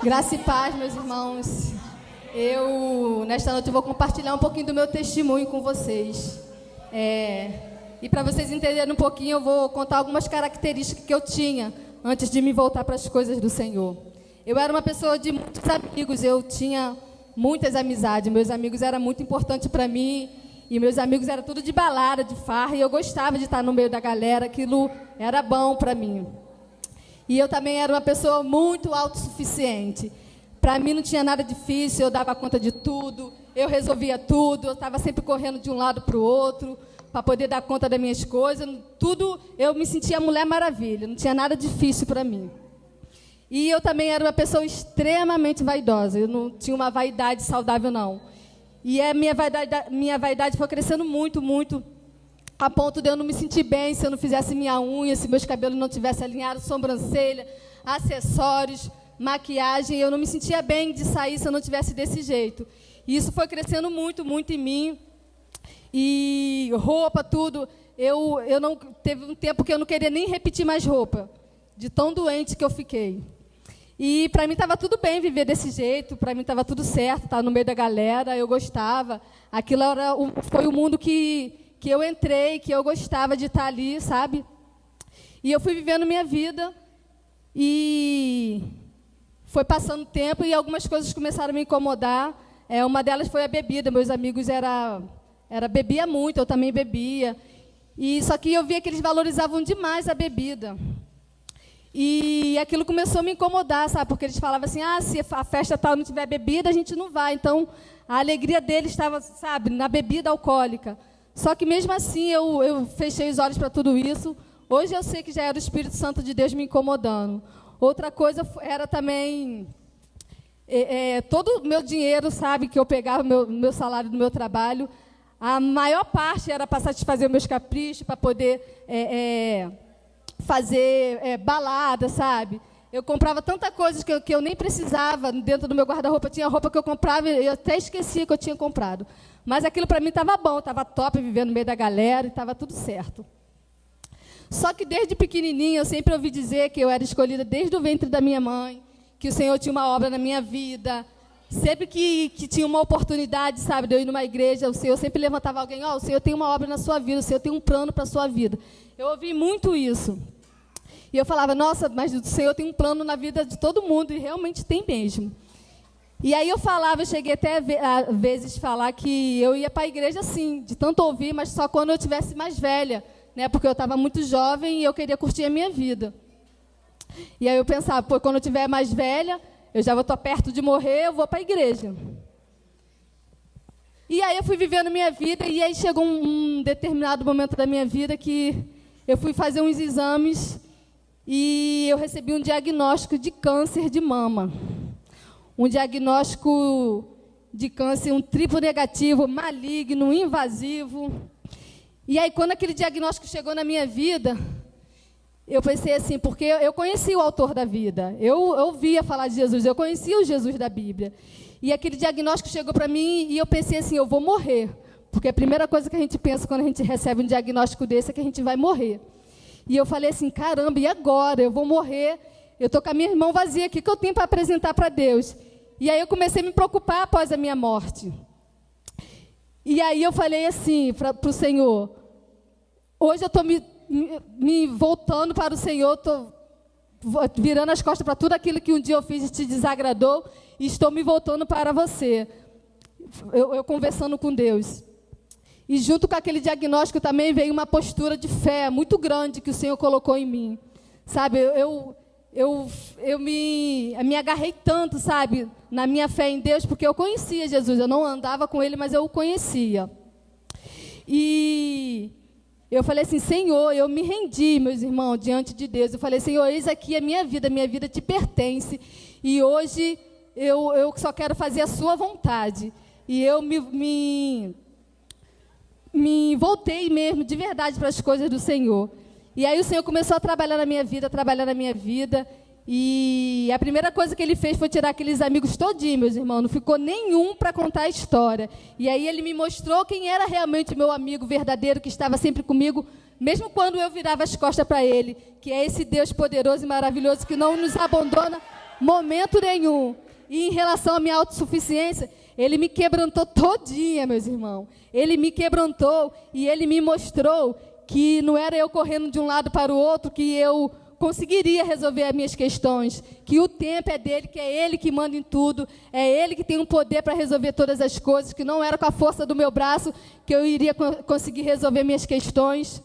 Graça e paz, meus irmãos. Nesta noite, eu vou compartilhar um pouquinho do meu testemunho com vocês. E para vocês entenderem um pouquinho, eu vou contar algumas características que eu tinha antes de me voltar para as coisas do Senhor. Eu era uma pessoa de muitos amigos, eu tinha muitas amizades. Meus amigos eram muito importantes para mim, e meus amigos eram tudo de balada, de farra, e eu gostava de estar no meio da galera, aquilo era bom para mim. E eu também era uma pessoa muito autossuficiente. Para mim não tinha nada difícil, eu dava conta de tudo, eu resolvia tudo, eu estava sempre correndo de um lado para o outro, para poder dar conta das minhas coisas. Tudo, eu me sentia Mulher Maravilha, não tinha nada difícil para mim. E eu também era uma pessoa extremamente vaidosa, eu não tinha uma vaidade saudável, não. E a minha vaidade foi crescendo muito, muito, a ponto de eu não me sentir bem se eu não fizesse minha unha, se meus cabelos não tivessem alinhados, sobrancelha, acessórios, maquiagem. Eu não me sentia bem de sair se eu não tivesse desse jeito. E isso foi crescendo muito, muito em mim. E roupa, tudo. Eu não teve um tempo que eu não queria nem repetir mais roupa, de tão doente que eu fiquei. E para mim estava tudo bem viver desse jeito, para mim estava tudo certo, estar no meio da galera, eu gostava. Aquilo foi o mundo que eu entrei, que eu gostava de estar ali, sabe? E eu fui vivendo minha vida, e foi passando o tempo, e algumas coisas começaram a me incomodar. Uma delas foi a bebida. Meus amigos bebia muito, eu também bebia. Só que eu via que eles valorizavam demais a bebida. E aquilo começou a me incomodar, sabe? Porque eles falavam assim, se a festa tal não tiver bebida, a gente não vai. Então, a alegria deles estava, sabe, na bebida alcoólica. Só que mesmo assim, eu fechei os olhos para tudo isso. Hoje eu sei que já era o Espírito Santo de Deus me incomodando. Outra coisa era também todo o meu dinheiro, sabe, que eu pegava, meu salário do meu trabalho, a maior parte era para satisfazer os meus caprichos, para poder fazer balada, sabe? Eu comprava tanta coisa que eu nem precisava dentro do meu guarda-roupa. Tinha roupa que eu comprava e eu até esquecia que eu tinha comprado. Mas aquilo para mim estava bom, estava top, vivendo no meio da galera, e estava tudo certo. Só que desde pequenininha eu sempre ouvi dizer que eu era escolhida desde o ventre da minha mãe, que o Senhor tinha uma obra na minha vida. Sempre que tinha uma oportunidade, sabe, de eu ir numa igreja, o Senhor sempre levantava alguém, o Senhor tem uma obra na sua vida, o Senhor tem um plano para a sua vida. Eu ouvi muito isso. E eu falava, nossa, mas o Senhor tem um plano na vida de todo mundo, e realmente tem mesmo. E aí eu cheguei até a vezes falar que eu ia para a igreja sim, de tanto ouvir, mas só quando eu tivesse mais velha, né, porque eu estava muito jovem e eu queria curtir a minha vida. E aí eu pensava, quando eu estiver mais velha, eu já estou perto de morrer, eu vou para a igreja. E aí eu fui vivendo minha vida, e aí chegou um determinado momento da minha vida que eu fui fazer uns exames e eu recebi um diagnóstico de câncer de mama. Um diagnóstico de câncer, um triplo negativo, maligno, invasivo. E aí, quando aquele diagnóstico chegou na minha vida, eu pensei assim, porque eu conhecia o autor da vida, eu ouvia falar de Jesus, eu conhecia o Jesus da Bíblia. E aquele diagnóstico chegou para mim e eu pensei assim, eu vou morrer. Porque a primeira coisa que a gente pensa quando a gente recebe um diagnóstico desse é que a gente vai morrer. E eu falei assim, caramba, e agora? Eu vou morrer, eu estou com a minha mão vazia, o que eu tenho para apresentar para Deus? E aí eu comecei a me preocupar após a minha morte. E aí eu falei assim para o Senhor, hoje eu estou me voltando para o Senhor, estou virando as costas para tudo aquilo que um dia eu fiz e te desagradou, e estou me voltando para você. Eu conversando com Deus. E junto com aquele diagnóstico também veio uma postura de fé muito grande que o Senhor colocou em mim. Sabe, eu me agarrei tanto, sabe, na minha fé em Deus, porque eu conhecia Jesus. Eu não andava com Ele, mas eu o conhecia. E eu falei assim, Senhor, eu me rendi, meus irmãos, diante de Deus. Eu falei, Senhor, eis aqui a minha vida te pertence. E hoje eu só quero fazer a sua vontade. E eu me voltei mesmo, de verdade, para as coisas do Senhor. E aí o Senhor começou a trabalhar na minha vida, e a primeira coisa que Ele fez foi tirar aqueles amigos todinhos, meus irmãos, não ficou nenhum para contar a história. E aí Ele me mostrou quem era realmente meu amigo verdadeiro, que estava sempre comigo, mesmo quando eu virava as costas para Ele, que é esse Deus poderoso e maravilhoso, que não nos abandona Momento nenhum. E em relação à minha autossuficiência, Ele me quebrantou todinha, meus irmãos. Ele me quebrantou e Ele me mostrou que não era eu correndo de um lado para o outro, que eu conseguiria resolver as minhas questões, que o tempo é dele, que é ele que manda em tudo, é ele que tem o poder para resolver todas as coisas, que não era com a força do meu braço que eu iria conseguir resolver minhas questões.